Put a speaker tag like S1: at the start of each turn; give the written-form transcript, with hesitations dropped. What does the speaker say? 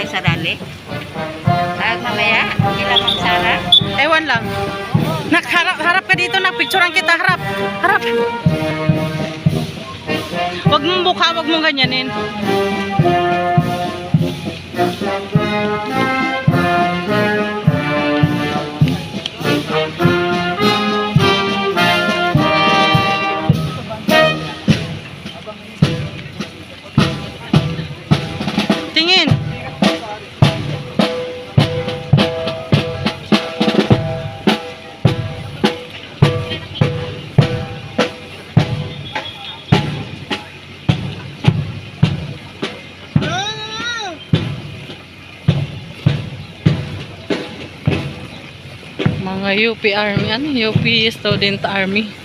S1: tayo sa rally? Mamaya, kila Ma'am Sarah.
S2: Ewan lang. Harap ka dito, picturean kita, harap. Harap. Wag mong mukha, wag mong ganyanin. Tingin. Mga UP Army, UP Student Army.